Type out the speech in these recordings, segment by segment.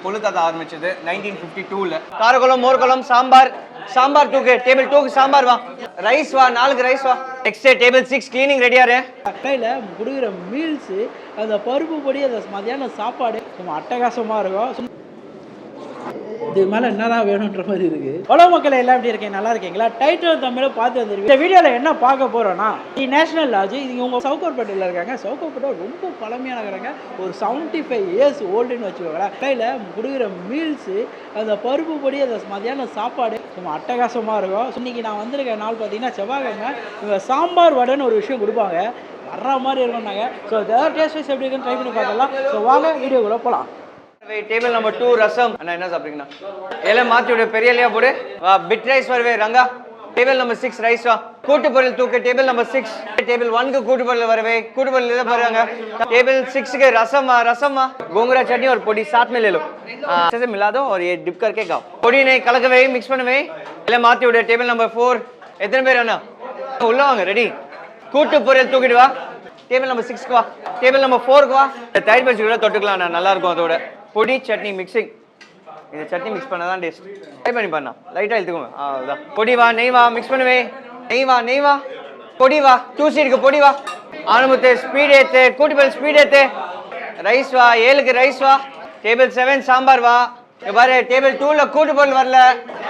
கொழுத்தாத்த ஆரம்பிச்சது 1952ல. காரக்குளம் மோர்க்குளம் சாம்பார் சாம்பார் 2 டேபிள் 2 சாம்பார் வா. ரைஸ் வா 4 ரைஸ் வா. நெக்ஸ்ட் டேபிள் 6 கிளீனிங் ரெடியா இரு. கடையில் கொடுக்குற மீல்ஸு அந்த பருப்பு பொடி அந்த மதியான சாப்பாடு சும்மா அட்டகாசமாக இருக்கும். இது மேலே என்னதான் வேணுன்ற மாதிரி இருக்குது. ஹலோ மக்கள் எல்லாம் எப்படி இருக்கீங்க? நல்லா இருக்கீங்களா? டைட்டில் தமிழை பார்த்து வந்துருக்கு. இந்த வீடியோவில் என்ன பார்க்க போகிறோன்னா நேஷனல் லாட்ஜ். இது உங்கள் சவுகார்பேட்டையில் இருக்காங்க. சவுகார்பேட்டை ரொம்ப பழமையானவங்க, ஒரு 75 இயர்ஸ் ஓல்டுன்னு வச்சுக்கோங்களேன். கடையில் கொடுக்குற மீல்ஸு அந்த பருப்பு பொடி அந்த மதியான சாப்பாடு சும்மா அட்டகாசமாக இருக்கும். இன்றைக்கி நான் வந்திருக்க நாள் பார்த்தீங்கன்னா செவ்வாய்க்கிழமை. இவங்க சாம்பார் வடைன்னு ஒரு விஷயம் கொடுப்பாங்க, வர்ற மாதிரி இருக்கும்னாங்க. ஸோ டேஸ்ட் வைஸ் எப்படி இருக்குன்னு ட்ரை பண்ணி பார்க்கலாம். ஸோ வாங்க வீடியோக்குள்ளே போகலாம். டேபிள் நம்பர் 2 ரசம். அண்ணா என்ன சாப்பிடுறீங்கண்ணா? எல்லாம் மாற்றி விடு, பெரிய இல்லையா போடு. பிட் ரைஸ் வரவே ரங்கா. டேபிள் நம்பர் 6 ரைஸ் வா. கூட்டு பொருள் தூக்கு. Table number 6. டேபிள் 1க்கு கூட்டு பொருள் வரவே. கூட்டு பொருள் இதை பாருங்க. टेबल 6 रसम गोंगरा चटनी और पोड़ी साथ में ले लो, अच्छे से मिला दो और ये डिप करके खाओ. पोड़ी नहीं कलक वे मिक्स பண்ண वे எல்லாம் மாத்தி விடு. டேபிள் நம்பர் 4 எத்தனை பேர் அண்ணா உள்ள வாங்க? ரெடி. கூட்டு பொருள் தூக்கிட்டு வா. டேபிள் நம்பர் 6 க்கு வா. டேபிள் நம்பர் 4 க்கு வா. தயிர் பச்சடி கூட தொட்டுக்கலாம் அண்ணா, நல்லா இருக்கும். அதோட பொடி சட்னி மிக்சிங். இந்த சட்னி மிக்ஸ் பண்ணாதான் டேஸ்ட். ட்ரை பண்ணி பாருண்ணா, லைட்டா இழுத்துக்கோங்க. அதான் பொடி வா. நெய் வா. மிக்ஸ் பண்ணுவே. நெய் வா. பொடி வா. 2 சீடுக்கு பொடி வா. ஆனமுத்து ஸ்பீட் ஏத்து. கூட்டி பொருள் ஸ்பீட் ஏத்து. ரைஸ் வா. 7க்கு ரைஸ் வா. டேபிள் 7 சாம்பார் வா. பாரு டேபிள் 2ல கூட்டு பொருள் வரல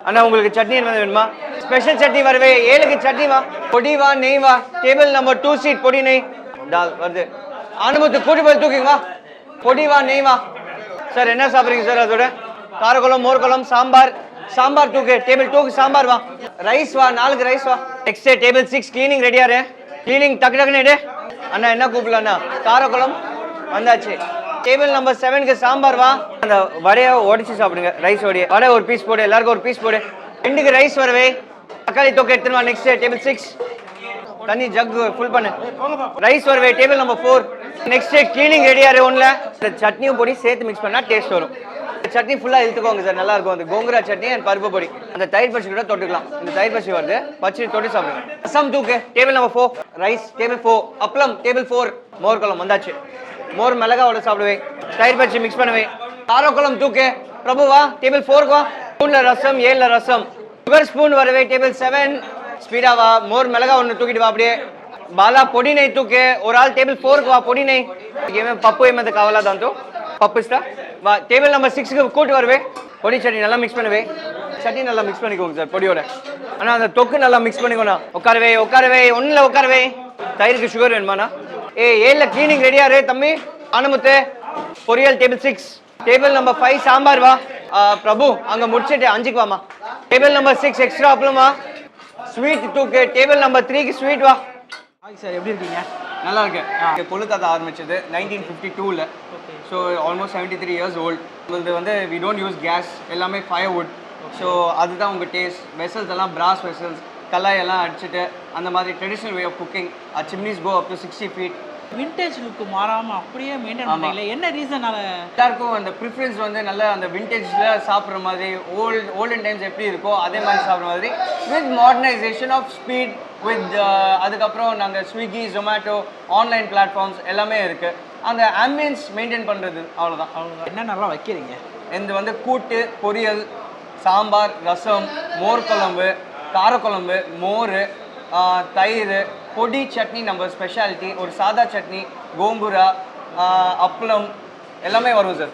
அண்ணா. உங்களுக்கு சட்னி என்ன வேணுமா? ஸ்பெஷல் சட்னி வரவே. 7க்கு சட்னி வா. பொடி வா. நெய் வா. டேபிள் நம்பர் 2 சீட் பொடி நெய் தால் வருது. ஆனமுத்து கூட்டி பொருள் தூக்கிங்க வா. பொடி வா. நெய் வா. சார் என்ன சாப்பிட்றீங்க சார்? அதோட காரக்குளம் மோர்க்குளம் சாம்பார் 2 டேபிள் 2க்கு சாம்பார் வா. ரைஸ் வா. 4 ரைஸ் வா. நெக்ஸ்ட் டேபிள் 6 கிளீனிங் ரெடியா இரு. கிளீனிங் டக்கு டக்குன்னு எடு அண்ணா. என்ன கூப்பிடலாண்ணா? காரக்குளம் வந்தாச்சு. டேபிள் நம்பர் 7க்கு சாம்பார் வா. அந்த வடையை உடைச்சு சாப்பிடுங்க. ரைஸ் வடை ஒரு பீஸ் போடு. எல்லாருக்கும் ஒரு பீஸ் போடு. 2க்கு ரைஸ் வரவே. தக்காளி தொக்கு எடுத்துன்னு வா. நெக்ஸ்ட் டேபிள் 6 தண்ணி ஜக் ஃபுல் பண்ணு. ரைஸ் வரவே. டேபிள் நம்பர் 4 நெக்ஸ்ட் கிளீனிங் ரெடியா இரு. ஒன்ல இந்த சட்னியும் பொடி சேர்த்து மிக்ஸ் பண்ணா டேஸ்ட் வரும். சட்னி ஃபுல்லா இழுத்துக்கோங்க சார், நல்லா இருக்கும். அந்த கோங்கரா சட்னி அண்ட் பருப்பு பொடி. அந்த தயிர் பச்சடி கூட தொட்டுக்கலாம். இந்த தயிர் பச்சடி வருது, பச்சடி தொட்டு சாப்பிடுங்க. ரசம் தூக்கு. Table number 4 rice. டேபிள் 4 அப்பளம். டேபிள் 4 மோர்க்குளம் வந்தாச்சு. மோர் மிளகாவோட சாப்பிடுவேன். தயிர் பச்சடி மிக்ஸ் பண்ணுவேன். காரக்குளம் தூக்கு. பிரபுவா. டேபிள் 4 வா. 3ல ரசம். 7ல ரசம். சுகர் ஸ்பூன் வரவே. டேபிள் 7 ஸ்பீடா வா. மோர் மிளகா ஒன்று தூக்கிட்டு வா. அப்படியே बाला पोड़ी नहीं तू के और आल टेबल 4 को पोड़ी नहीं ये मैं पप्पू में कावला दांतो पप्पू स्टा वा टेबल नंबर 6 को कोट வரவே. பொடி சட்னி நல்லா மிக்ஸ் பண்ணுவே. சட்னி நல்லா மிக்ஸ் பண்ணிக்கோங்க சார் பொடியோட. ஆனா அந்த தொக்கு நல்லா மிக்ஸ் பண்ணிக்கோண்ணா. உட்காரவே ஒண்ணுல உட்காரவே. தயிருக்கு சுகர் வேணுமாண்ணா? 7ல கிளீனிங் ரெடியா இரு தம்பி. ஆனமுத்து பொரியல். டேபிள் 6 டேபிள் நம்பர் 5 சாம்பார் வா. பிரபு அங்க முடிச்சிட்டு 5க்கு வாமா. டேபிள் நம்பர் 6 எக்ஸ்ட்ரா அப்பளம் வா. ஸ்வீட் தூக்கு. டேபிள் நம்பர் 3க்கு ஸ்வீட் வா. சார் எப்படி இருக்கீங்க? நல்லா இருக்கு. கொழுத்தாத்த ஆரம்பிச்சது 1952ல. So almost 73 years old. உங்களுக்கு வந்து வி டோன்ட் யூஸ் கேஸ், எல்லாமே ஃபயர்வுட். ஸோ அதுதான் உங்கள் டேஸ்ட். வெசல்ஸ் எல்லாம் பிராஸ் வெசல்ஸ், கல்லாயெல்லாம் அடிச்சுட்டு அந்த மாதிரி traditional way of cooking. Chimneys go up to 60 feet. Vintage look மாறாமல் அப்படியே மெயின்டைன் பண்ணல. என்ன ரீசனால? எல்லாருக்கும் அந்த ப்ரிஃபரன்ஸ் வந்து நல்ல அந்த விண்டேஜில் சாப்பிட்ற மாதிரி ஓல்டன் டைம்ஸ் எப்படி இருக்கோ அதே மாதிரி சாப்பிட்ற மாதிரி with modernisation of speed with அதுக்கப்புறம் நாங்கள் ஸ்விக்கி ஜொமேட்டோ ஆன்லைன் பிளாட்ஃபார்ம்ஸ் எல்லாமே இருக்குது. அந்த ஆம்பியன்ஸ் மெயின்டைன் பண்ணுறது அவ்வளோதான். என்னென்னலாம் வைக்கிறீங்க? இது வந்து கூட்டு பொரியல் சாம்பார் ரசம் மோர் குழம்பு காரக்குழம்பு மோர் தயிர் பொடி சட்னி நம்ம ஸ்பெஷாலிட்டி. ஒரு சாதா சட்னி கோங்குரா அப்பளம் எல்லாமே வரும் சார்.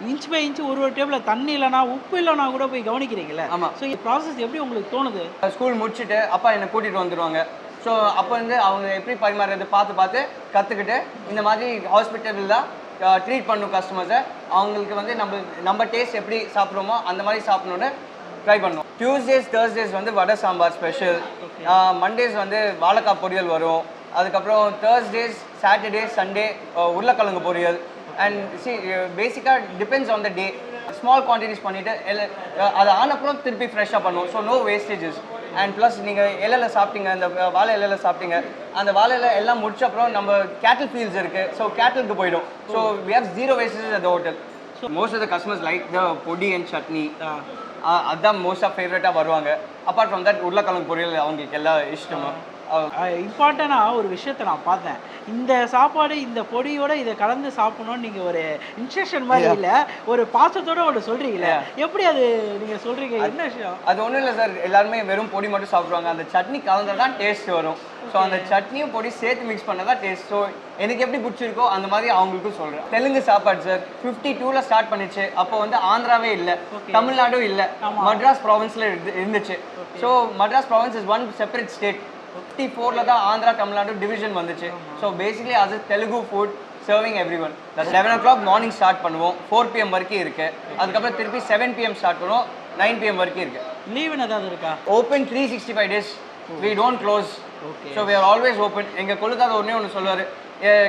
இன்ச் பை இன்ச் ஒரு டேபிளில் தண்ணி இல்லைனா உப்பு இல்லைனா கூட போய் கவனிக்கிறீங்களே. ஆமாம். ஸோ இந்த ப்ராசஸ் எப்படி உங்களுக்கு தோணுது? ஸ்கூல் முடிச்சுட்டு அப்பா என்னை கூட்டிகிட்டு வந்துடுவாங்க. ஸோ அப்போ வந்து அவங்க எப்படி பரிமாறுறது பார்த்து கற்றுக்கிட்டு இந்த மாதிரி ஹாஸ்பிட்டலில் தான் ட்ரீட் பண்ணும் கஸ்டமர்ஸை. அவங்களுக்கு வந்து நம்ம டேஸ்ட் எப்படி சாப்பிட்றோமோ அந்த மாதிரி சாப்பிடணுன்னு ட்ரை பண்ணுவோம். டியூஸ்டேஸ் தேர்ஸ்டேஸ் வந்து வடை சாம்பார் ஸ்பெஷல். மண்டேஸ் வந்து வாழைக்காய் பொரியல் வரும். அதுக்கப்புறம் தேர்ஸ்டேஸ் சாட்டர்டே சண்டே உருளைக்கிழங்கு பொரியல். அண்ட் பேசிக்காக depends on the day. Small quantities பண்ணிவிட்டு அது ஆனப்புறம் திருப்பி ஃப்ரெஷ்ஷாக பண்ணுவோம். So no wastages. And plus நீங்கள் இலையில் சாப்பிட்டீங்க, அந்த வாழை இலையில் சாப்பிட்டீங்க, அந்த வாழை இலை எல்லாம் முடிச்ச அப்புறம் நம்ம கேட்டில் ஃபீல்ட்ஸ் இருக்குது. ஸோ கேட்டிலுக்கு போயிடும். So we have 0 wastages at the hotel. So most of the customers like the podi and chutney. அதுதான் மோஸ்ட் ஆஃப் ஃபேவரட்டாக வருவாங்க. அப்பார்ட் ஃப்ரம் தட் உருளைக்கிழங்கு பொரியல் அவங்களுக்கு எல்லாம் இஷ்டமும். இம்பார்ட்டண்டாக ஒரு விஷயத்தை நான் பார்த்தேன். இந்த சாப்பாடு இந்த பொடியோட இதை கலந்து சாப்பிடணும்னு நீங்கள் ஒரு இன்ஸ்ட்ரக்ஷன் மாதிரி இல்லை, ஒரு பாசத்தோட ஒன்று சொல்கிறீங்களே, எப்படி அது நீங்கள் சொல்கிறீங்க? என்ன விஷயம்? அது ஒன்றும் இல்லை சார், எல்லாருமே வெறும் பொடி மட்டும் சாப்பிடுவாங்க. அந்த சட்னி கலந்தால் தான் டேஸ்ட் வரும். ஸோ அந்த சட்னியும் பொடி சேர்த்து மிக்ஸ் பண்ணால் தான் டேஸ்ட். ஸோ எனக்கு எப்படி பிடிச்சிருக்கோ அந்த மாதிரி அவங்களுக்கும் சொல்கிறேன். தெலுங்கு சாப்பாடு சார் 52ல் ஸ்டார்ட் பண்ணிச்சு. அப்போ வந்து ஆந்திராவே இல்லை, தமிழ்நாடும் இல்லை, மட்ராஸ் ப்ராவின்ஸில் இருந்துச்சு. So Madras province is one separate state. 54ல் தான் ஆந்திரா தமிழ்நாடு டிவிஷன் வந்துச்சு. ஸோ பேசிக்லி அது Telugu food serving every one. 11 o'clock morning start பண்ணுவோம், 4 PM வரைக்கும் இருக்குது. அதுக்கப்புறம் திருப்பி 7 PM ஸ்டார்ட் பண்ணுவோம், 9 PM வரைக்கும் இருக்குது. லீவ் ஏதாவது இருக்கா? Open 365 days. We don't close. Okay. So we are always open. எங்க கொள்ளுக்காத ஒன்று சொல்லுவார்,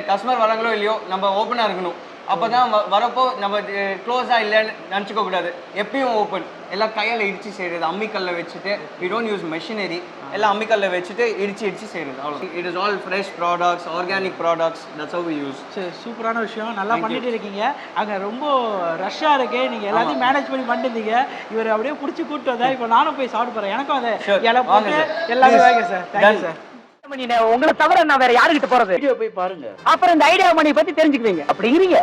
கஸ்டமர் வராங்களோ இல்லையோ நம்ம ஓப்பனாக இருக்கணும். அப்போ தான் வரப்போ நம்ம க்ளோஸாக இல்லைன்னு நினச்சிக்க கூடாது. எப்பயும் ஓப்பன். எல்லாம் கையில் இடித்து செய்கிறது, அம்மிக்கல்ல வச்சுட்டு. we don't use machinery. எல்லாம் அம்மிக்கல்ல வச்சுட்டு இடிச்சு செய்கிறது, அவ்வளோ. It is all fresh products, organic products. That's how we use. சரி, சூப்பரான விஷயம். நல்லா பண்ணிட்டு இருக்கீங்க. அங்கே ரொம்ப ரஷ்ஷாக இருக்கு, நீங்கள் எல்லாத்தையும் மேனேஜ் பண்ணிட்டு இருந்தீங்க. இவர் அப்படியே பிடிச்சி கூப்பிட்டு வந்தா. இப்போ நானும் போய் சாப்பிட்டு போகிறேன். எனக்கும் அதை இலை போட்டு எல்லாமே வாங்க சார். Thank you sir. உங்களை தவிர நான் வேற யாருக்கிட்ட போறது? வீடியோ போய் பாருங்க, அப்புறம் இந்த ஐடியா மணி பத்தி தெரிஞ்சுக்குவீங்க. அப்படிங்கிறீங்க.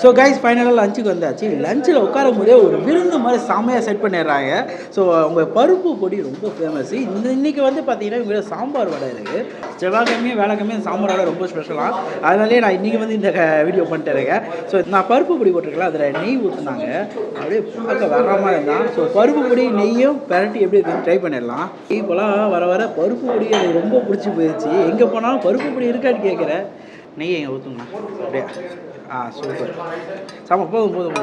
ஸோ கைஸ், ஃபைனலாக லஞ்சுக்கு வந்தாச்சு. லஞ்சில் உட்காரும் போதே ஒரு விருந்து மாதிரி செம்மையாக செட் பண்ணிடுறாங்க. ஸோ உங்கள் பருப்பு பொடி ரொம்ப ஃபேமஸ். இன்றைக்கி வந்து பார்த்தீங்கன்னா இவங்க சாம்பார் வடை இருக்குது. செவ்வாய்க்கிழமையும் வேலைக்கிழமையும் சாம்பார் வடை ரொம்ப ஸ்பெஷலாக. அதனாலே நான் இன்றைக்கி வந்து இந்த வீடியோ பண்ணிட்டு இருக்கேன். ஸோ நான் பருப்பு பொடி போட்டிருக்கேன், அதில் நெய் ஊற்றுனாங்க. அப்படியே பார்க்க வர மாதிரி இருந்தான். ஸோ பருப்பு பொடி நெய்யும் பெரட்டி எப்படி இருக்குன்னு ட்ரை பண்ணிடலாம். இப்போலாம் வர வர பருப்பு பொடி எனக்கு ரொம்ப பிடிச்சி போயிடுச்சு. எங்கே போனாலும் பருப்பு பொடி இருக்கான்னு கேட்குறேன். நெய்யை எங்கே ஊற்றுங்கண்ணா அப்படியே. சூப்பர், சாம போதும்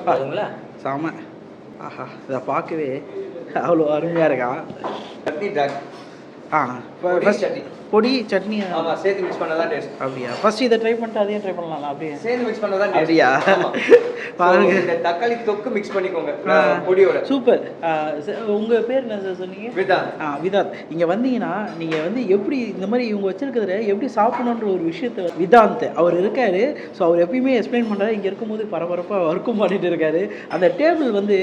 பாருங்களா, சாம. ஆஹா, இதை பார்க்கவே அவ்வளோ அருமையாக இருக்கா. பொடி சட்னி சேர்த்து மிக்ஸ் பண்ணா தான் டேஸ்ட். அப்படியா? ஃபர்ஸ்ட் இதை ட்ரை பண்ணிட்டு அதையும் ட்ரை பண்ணலாம். அப்படியே சேர்த்து மிக்ஸ் பண்ணா தான் அப்படியா? பாருங்க, இந்த தக்காளி தொக்கு மிக்ஸ் பண்ணிக்கோங்க பொடியோட. சூப்பர். உங்கள் பேர் என்ன சார் சொன்னீங்க? விதாத். விதாத். இங்கே வந்தீங்கன்னா நீங்கள் வந்து எப்படி இந்த மாதிரி இவங்க வச்சிருக்கிறத எப்படி சாப்பிடணுன்ற ஒரு விஷயத்தை விதாந்த் அவர் இருக்காரு. ஸோ அவர் எப்பயுமே எக்ஸ்பிளைன் பண்ணுறாரு. இங்கே இருக்கும்போது பரபரப்பாக ஒர்க்கும் பண்ணிட்டு இருக்காரு. அந்த டேபிள் வந்து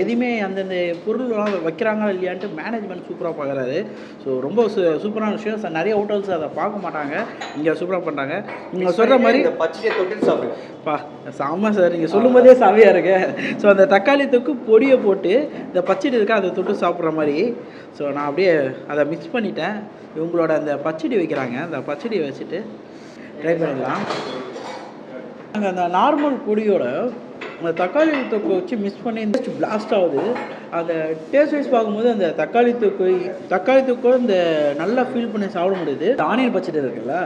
எதையுமே அந்தந்த பொருள்லாம் வைக்கிறாங்களா இல்லையான்ட்டு மேனேஜ்மெண்ட் சூப்பராக பார்க்குறாரு. ஸோ ரொம்ப சூப்பரான விஷயம். நிறைய ஹோட்டல்ஸ் அதை பார்க்க மாட்டாங்க, இங்கே சூப்பராக பண்ணுறாங்க. நீங்கள் சொல்கிற மாதிரி பச்சையை தொட்டு சாப்பிடுப்பா சாமா சார். நீங்கள் சொல்லும் போதே சாவியாக இருக்கு. ஸோ அந்த தக்காளி தொக்கு பொடியை போட்டு இந்த பச்சடி இருக்கா அதை தொட்டு சாப்பிட்ற மாதிரி. ஸோ நான் அப்படியே அதை மிக்ஸ் பண்ணிட்டேன். இவங்களோட அந்த பச்சடி வைக்கிறாங்க, அந்த பச்சடியை வச்சுட்டு ட்ரை பண்ணிடலாம். நாங்கள் அந்த நார்மல் பொடியோட அந்த தக்காளி தொக்கு வச்சு மிக்ஸ் பண்ணி இந்த பிளாஸ்ட் ஆகுது. அந்த டேஸ்ட் வைஸ் பார்க்கும்போது அந்த தக்காளி தொக்கோட இந்த நல்லா ஃபீல் பண்ணி சாப்பிட முடியுது. ஆனியன் பச்சடி இருக்குல்ல,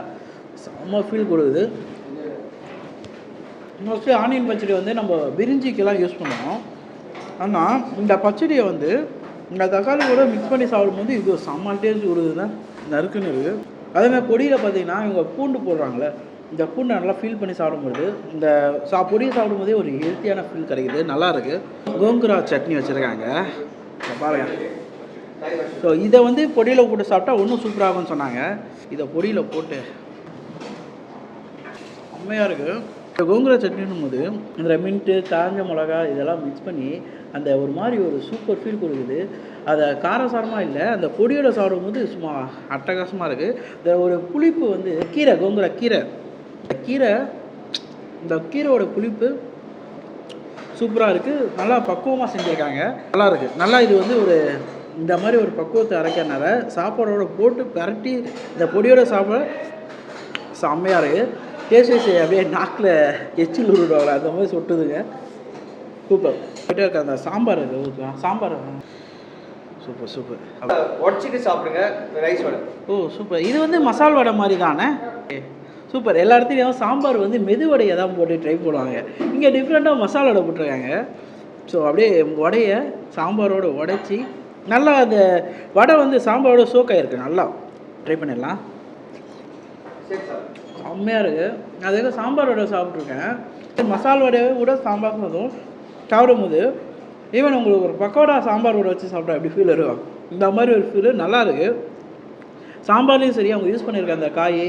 செம்ம ஃபீல் கொடுக்குது. மோஸ்ட்லி ஆனியன் பச்சடி வந்து நம்ம பிரிஞ்சிக்கெல்லாம் யூஸ் பண்ணுவோம். ஆனால் இந்த பச்சடியை வந்து இந்த தக்காளி கூட மிக்ஸ் பண்ணி சாப்பிடும்போது இது செம்ம டேஸ்ட் கொடுக்குதுன்னா நறுக்குன்னு இருக்குது. அதேமாதிரி பொடியில் பார்த்தீங்கன்னா இவங்க பூண்டு போடுறாங்களே, இந்த பூண்டை நல்லா ஃபீல் பண்ணி சாப்பிடும்போது இந்த பொடியை சாப்பிடும்போதே ஒரு ஹெல்த்தியான ஃபீல் கிடைக்குது, நல்லாயிருக்கு. கோங்குரா சட்னி வச்சுருக்காங்க பாருங்க. ஸோ இதை வந்து பொடியில் போட்டு சாப்பிட்டா இன்னும் சூப்பராகும்னு சொன்னாங்க. இதை பொடியில் போட்டு செம்மையாக இருக்குது. இந்த கோங்குரா சட்னின்னும் போது இந்த மின்ட்டு காஞ்ச மிளகா இதெல்லாம் மிக்ஸ் பண்ணி அந்த ஒரு மாதிரி ஒரு சூப்பர் ஃபீல் கொடுக்குது. அதை காரசாரமாக இல்லை, அந்த பொடியோட சாப்பிடும்போது சும்மா அட்டகாசமாக இருக்குது. இந்த ஒரு புளிப்பு வந்து கீரை, கோங்குரா கீரை, இந்த கீரையோட புளிப்பு சூப்பராக இருக்குது. நல்லா பக்குவமாக செஞ்சுருக்காங்க, நல்லா இருக்குது. நல்லா இது வந்து ஒரு இந்த மாதிரி ஒரு பக்குவத்தை அரைக்கிறனால சாப்பாடோட போட்டு பரட்டி இந்த பொடியோட சாப்பிட செம்மையாக இருக்குது. டேஸ்ட் வைஸ் அப்படியே நாக்கில் எச்சில் உருடுவாங்க அந்த மாதிரி சொட்டுதுங்க. சூப்பர். கிட்டே இருக்க அந்த சாம்பார் இருக்குது, சாம்பார் சூப்பர். உடச்சிட்டு சாப்பிடுங்க ரைஸ் வடை. சூப்பர். இது வந்து மசால் வடை மாதிரி தானே? சூப்பர். எல்லா இடத்துலையும் சாம்பார் வந்து மெதுவடையை தான் போட்டு ட்ரை பண்ணுவாங்க, இங்கே டிஃப்ரெண்ட்டாக மசாலா வடை போட்டிருக்காங்க. ஸோ அப்படியே வடையை சாம்பாரோடு உடைச்சி நல்லா அந்த வடை வந்து சாம்பாரோட சோக் ஆகிருக்கு. நல்லா ட்ரை பண்ணிடலாம். செம்மையாக இருக்குது. அதுக்கு சாம்பார் வடை சாப்பிட்ருக்கேன். மசால் வடையை கூட சாம்பார் சாப்பிடும்போது ஈவன் உங்களுக்கு ஒரு பக்கோடா சாம்பார் வடை வச்சு சாப்பிட்டா எப்படி ஃபீல் இருக்கும், இந்த மாதிரி ஒரு ஃபீல் நல்லா இருக்குது. சாம்பார்லேயும் சரி அவங்க யூஸ் பண்ணியிருக்க அந்த காய்,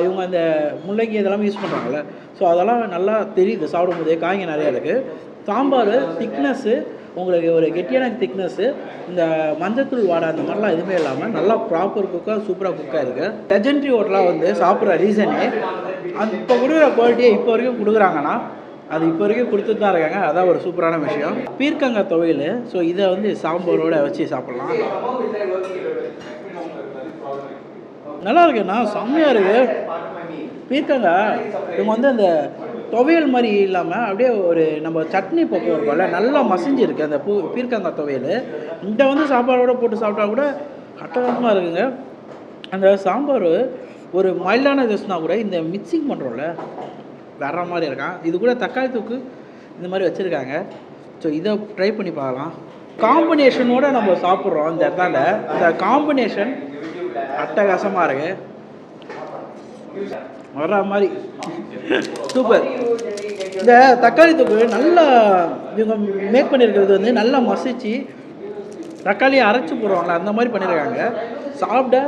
இவங்க அந்த முள்ளங்கி இதெல்லாமே யூஸ் பண்ணுறாங்கல்ல, ஸோ அதெல்லாம் நல்லா தெரியுது சாப்பிடும்போதே. காய்ங்க நிறையா இருக்குது. சாம்பார் திக்னஸ்ஸு உங்களுக்கு ஒரு கெட்டியான திக்னஸ்ஸு, இந்த மஞ்சத்தூள் வாடை அந்த மாதிரிலாம் எதுவுமே இல்லாமல் நல்லா ப்ராப்பர் குக்காக சூப்பராக குக்காக இருக்குது. லெஜெண்ட்ரி ஹோட்டலாக வந்து சாப்பிட்ற ரீசனே அந்த இப்போ கொடுக்குற குவாலிட்டியை இப்போ வரைக்கும் கொடுக்குறாங்கன்னா அது இப்போ வரைக்கும் கொடுத்துட்டு தான் இருக்காங்க. அதான் ஒரு சூப்பரான விஷயம். பீர்க்கங்காய் துவையல். ஸோ இதை வந்து சாம்பாரோடு வச்சு சாப்பிட்லாம். நல்லா இருக்குண்ணா, செம்மையாக இருக்குது. பீர்க்கங்காய் இவங்க வந்து அந்த துவையல் மாதிரி இல்லாமல் அப்படியே ஒரு நம்ம சட்னி பக்கம் இருக்கும்ல, நல்லா மசிஞ்சிருக்கு அந்த பீர்க்கங்காய் துவையல். இந்த வந்து சாப்பாடோடு போட்டு சாப்பிட்டா கூட அட்டகாசமாக இருக்குங்க. அந்த சாம்பார் ஒரு மைல்டான டிஷ்னால் கூட இந்த மிக்சிங் பண்ணுறோம்ல வேற மாதிரி இருக்கான். இது கூட தக்காளி தொக்கு இந்த மாதிரி வச்சுருக்காங்க. ஸோ இதை ட்ரை பண்ணி பார்க்கலாம். காம்பினேஷனோடு நம்ம சாப்பிட்றோம் இந்த இடத்தாண்ட. இந்த காம்பினேஷன் அட்டகாசமாக இருக்குது. வர்ற மாதிரி சூப்பர். இந்த தக்காளி தொக்கு நல்லா இவங்க மேக் பண்ணியிருக்கிறது வந்து நல்லா மசிச்சு தக்காளியை அரைச்சி போடுவாங்களே அந்த மாதிரி பண்ணியிருக்காங்க. சாப்பிட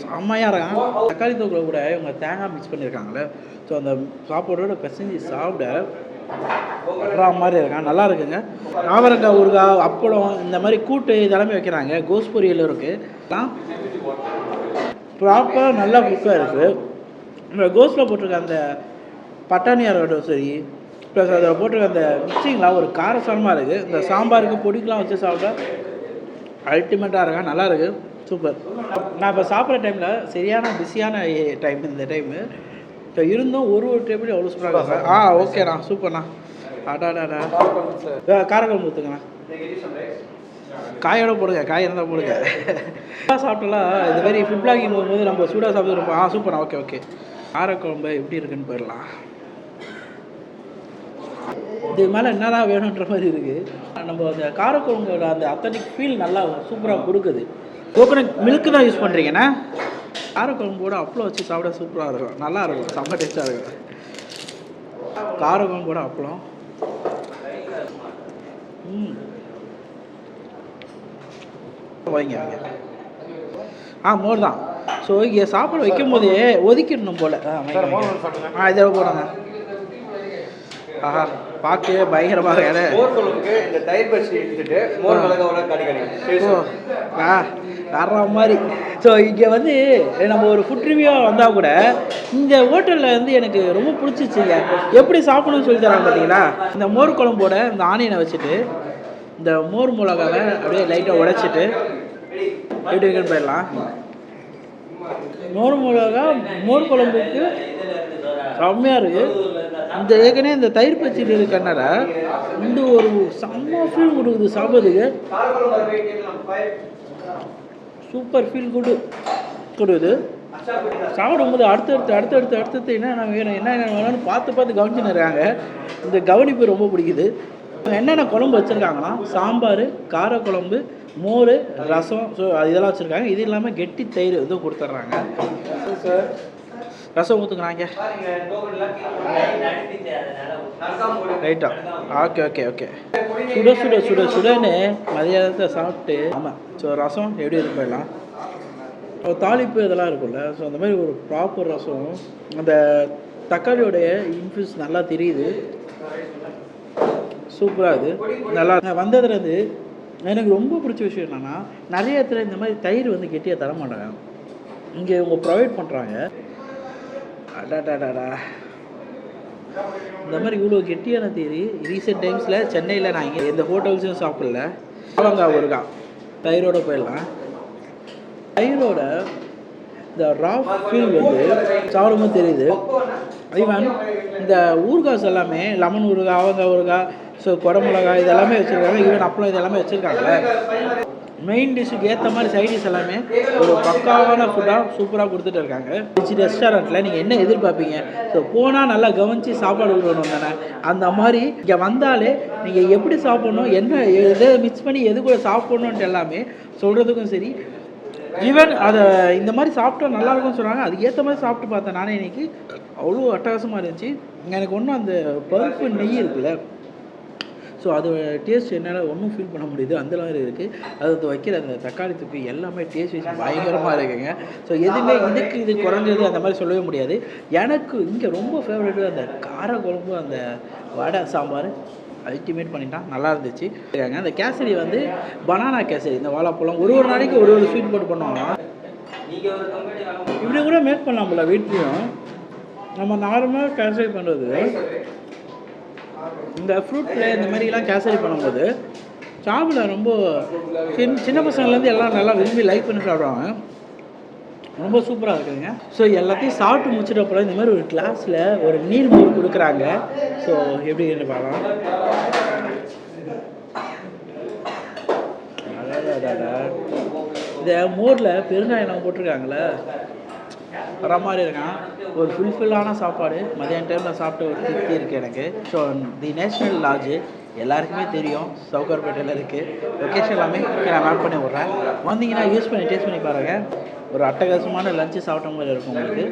செம்மையாக இருக்காங்க. தக்காளி தொக்கில் கூட இவங்க தேங்காய் மிக்ஸ் பண்ணியிருக்காங்களே. ஸோ அந்த சாப்பாடோட பிசைஞ்சு சாப்பிட வர்ற மாதிரி இருக்காங்க. நல்லா இருக்குங்க. அவரைக்காய் ஊறுகாய், அப்பளம், இந்த மாதிரி கூட்டு இதெல்லாமே வைக்கிறாங்க. கோஸ் பொரியல் இருக்குது. ப்ராப்பராக நல்லா குக்காக இருக்குது. இந்த கோஸில் போட்டிருக்க அந்த பட்டாணியாக இருக்கட்டும் சரி, ப்ளஸ் அதில் போட்டிருக்க அந்த மிக்சிங்லாம் ஒரு காரசாரமாக இருக்குது. இந்த சாம்பாருக்கு பொடிக்கெலாம் வச்சு சாப்பிட்டா அல்டிமேட்டாக இருக்கா. நல்லா இருக்குது, சூப்பர். நான் இப்போ சாப்பிட்ற டைமில் சரியான பிஸியான டைம் இந்த டைமு. இப்போ இருந்தும் ஒரு டேபிள் எவ்வளோ சூப்பராக இருக்கா. ஓகேண்ணா, சூப்பர்ண்ணா. அடாடாடா, காரக்குழம்பு ஊற்றுங்கண்ணா. காயோட போடுங்க, காய் இருந்தால் போடுங்க. சாப்பிட்டலாம் இந்த மாதிரி ஃபுட் பிளாகிங் போகும்போது நம்ம சூடாக சாப்பிட்டு ரொம்ப சூப்பர்ண்ணா. ஓகே. காரக்குழம்பு எப்படி இருக்குன்னு போயிடலாம். இது மேலே என்னதான் வேணுன்ற மாதிரி இருக்குது. நம்ம அந்த காரக்குழம்போட அந்த அத்தனிக் ஃபீல் நல்லா சூப்பராக கொடுக்குது. கோகோனட் மில்க்கு தான் யூஸ் பண்ணுறீங்கண்ணா. காரக்குழம்போட அப்பளம் வச்சு சாப்பிட சூப்பராக இருக்கும், நல்லா இருக்கும், செம்ம டேஸ்ட்டாக இருக்கும். காரக்குழம்போட அப்பளம் வைங்க. மோர் தான். ஸோ இங்கே சாப்பாடு வைக்கும் போதே ஒதுக்கிடணும் போல். இதை போடுங்க. பார்க்கவே பயங்கரமாக இந்த தயிர் பச்சி எடுத்துட்டு வர்ற மாதிரி. ஸோ இங்கே வந்து நம்ம ஒரு ஃபுட் ரிவ்யூவாக வந்தால் கூட இந்த ஹோட்டலில் வந்து எனக்கு ரொம்ப பிடிச்சிச்சிங்க. எப்படி சாப்பிடணும்னு சொல்லி தராங்க பார்த்தீங்களா. இந்த மோர் குழம்போட இந்த ஆனியனை வச்சுட்டு இந்த மோர் மிளகாவை அப்படியே லைட்டாக உடைச்சிட்டு எப்படி இருக்குன்னு போயிடலாம். மோர் மிளகா மோர் குழம்புக்கு செம்மையாக இருக்குது. இந்த ஏற்கனவே இந்த தயிர் பச்சியில் இருக்கனால இந்த ஒரு செம்ம ஃபீல் கொடுக்குது சாப்பிட்றதுக்கு. சூப்பர் ஃபீல் கொடுக்குது. சாப்பிடும்போது அடுத்தடுத்து என்னென்ன வேணும் என்னென்ன வேணும்னு பார்த்து கவனிச்சுன்னு இருக்காங்க. இந்த கவனிப்பு ரொம்ப பிடிக்குது. என்னென்ன குழம்பு வச்சுருக்காங்கன்னா சாம்பார், காரக்குழம்பு, மோர், ரசம், ஸோ இதெல்லாம் வச்சுருக்காங்க. இது இல்லாமல் கெட்டி தயிர் இதுவும் கொடுத்துட்றாங்க. ரசம் ஊற்றுக்கிறாங்க. ரைட்டா, ஓகே. சுடன்னு மதியானத்தை சாப்பிட்டு. ஆமாம். ஸோ ரசம் எப்படி இருக்கு போயிடலாம். தாளிப்பு இதெல்லாம் இருக்கும்ல. ஸோ அந்த மாதிரி ஒரு ப்ராப்பர் ரசம். அந்த தக்காளியோடைய இன்ஃப்யூஸ் நல்லா தெரியுது. சூப்பராக இது நல்லா வந்ததுலேருந்து எனக்கு ரொம்ப பிடிச்ச விஷயம் என்னென்னா, நிறைய இடத்துல இந்த மாதிரி தயிர் வந்து கெட்டியாக தர மாட்டாங்க. இங்கே இவங்க ப்ரொவைட் பண்ணுறாங்க. அடாடாடாடா, இந்த மாதிரி இவ்வளோ கெட்டியான தயிர் ரீசெண்ட் டைம்ஸில் சென்னையில் நான் இங்கே எந்த ஹோட்டல்ஸும் சாப்பிடல. அவங்காய் ஊறுகாய் தயிரோடு போயிடலாம். தயிரோட இந்த ரா ஃபீல் வந்து சாப்பிடும்போது தெரியுது. ஈவன் இந்த ஊறுகாஸ் எல்லாமே லெமன் ஊறுகாய், அவங்காய் ஊறுகாய், ஸோ குடமிளகாய் இதெல்லாமே வச்சுருக்காங்க. ஈவன் அப்பளம் இதெல்லாமே வச்சுருக்காங்களே. மெயின் டிஷ்ஷுக்கு ஏற்ற மாதிரி சைடிஷ் எல்லாமே ஒரு பக்காவான ஃபுட்டாக சூப்பராக கொடுத்துட்டு இருக்காங்க. ரெஸ்டாரண்ட்டில் நீங்கள் என்ன எதிர்பார்ப்பீங்க? ஸோ போனால் நல்லா கவனித்து சாப்பாடு கொடுக்கணும் தானே. அந்த மாதிரி இங்கே வந்தாலே நீங்கள் எப்படி சாப்பிட்ணும், என்ன எதை மிக்ஸ் பண்ணி எது கூட சாப்பிட்ணுன்ட்டு எல்லாமே சொல்கிறதுக்கும் சரி. ஈவன் அதை இந்த மாதிரி சாப்பிட்டா நல்லாயிருக்கும்னு சொன்னாங்க. அதுக்கு ஏற்ற மாதிரி சாப்பிட்டு பார்த்தேன் நானே இன்றைக்கி. அவ்வளோ அட்டகாசமாக இருந்துச்சு. எனக்கு ஒன்றும் அந்த பருப்பு நெய் இருக்குல்ல, ஸோ அது டேஸ்ட் என்னால் ஒன்றும் ஃபீல் பண்ண முடியுது. அந்த மாதிரி இருக்குது. அது வைக்கிற அந்த தக்காளி தொக்கு எல்லாமே டேஸ்ட் வைஸ் பயங்கரமாக இருக்குங்க. ஸோ எதுவுமே இது குறைஞ்சது அந்த மாதிரி சொல்லவே முடியாது. எனக்கு இங்கே ரொம்ப ஃபேவரட்டு அந்த கார குழம்பு, அந்த வடை, சாம்பார் அல்டிமேட் பண்ணிட்டான், நல்லா இருந்துச்சு. அந்த கேசரி வந்து பனானா கேசரி, இந்த வாழைப்பழம் ஒரு நாளைக்கு ஒரு ஸ்வீட் போட்டு பண்ணுவாங்க. இப்படி கூட மேக் பண்ணலாம்ல வீட்லேயும். நம்ம நார்மலாக கேசரி பண்ணுறது இந்த ஃப்ரூட்டில் இந்த மாதிரிலாம் கேசரி பண்ணும்போது சாப்பிட ரொம்ப சின்ன பசங்கள்லேருந்து எல்லாம் நல்லா விரும்பி லைக் பண்ணி சாப்பிடுவாங்க. ரொம்ப சூப்பராக இருக்குதுங்க. ஸோ எல்லாத்தையும் சாப்பிட்டு முடிச்சிட்டப்பறம் இந்த மாதிரி ஒரு கிளாஸில் ஒரு நீர் மோர் கொடுக்குறாங்க. ஸோ எப்படின்னு பார்க்கலாம். இந்த மோரில் பெருங்காயம் போட்டிருக்காங்களே வர மாதிரி இருக்கான். ஒரு ஃபுல்ஃபில்லான சாப்பாடு மதியான டைமில் சாப்பிட்டு ஒரு திருப்தி இருக்குது எனக்கு. ஸோ தி நேஷ்னல் லாட்ஜு எல்லாருக்குமே தெரியும், சவுகார்பேட்டையில் இருக்குது. லொக்கேஷன் எல்லாமே நான் மேப் பண்ணி விட்றேன். வந்தீங்கன்னா யூஸ் பண்ணி டேஸ்ட் பண்ணி பாருங்கள். ஒரு அட்டகாசமான லஞ்சு சாப்பிட்ட மாதிரி இருக்கும் உங்களுக்கு.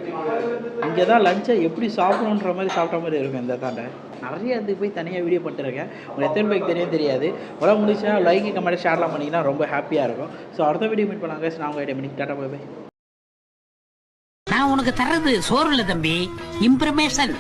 இங்கே தான் லஞ்சை எப்படி சாப்பிடணுன்ற மாதிரி சாப்பிட்ட மாதிரி இருக்கும். இந்த தாண்டை நிறைய இதுக்கு போய் தனியாக வீடியோ பண்ணிட்டுருக்கேன். உங்களுக்கு எத்தனை பேருக்கு தெரியாது. உடம்பு முடிச்சுன்னா லைக் கமெண்ட் ஷேர்லாம் பண்ணிங்கன்னா ரொம்ப ஹாப்பியாக இருக்கும். ஸோ அடுத்த வீடியோ மீட் பண்ணாங்க. நான் உங்கள் ஐடியா பண்ணி டாட்டா போய் நான் உனக்கு தர்றது சோறு இல்லை தம்பி, இம்ப்ரமேஷன்.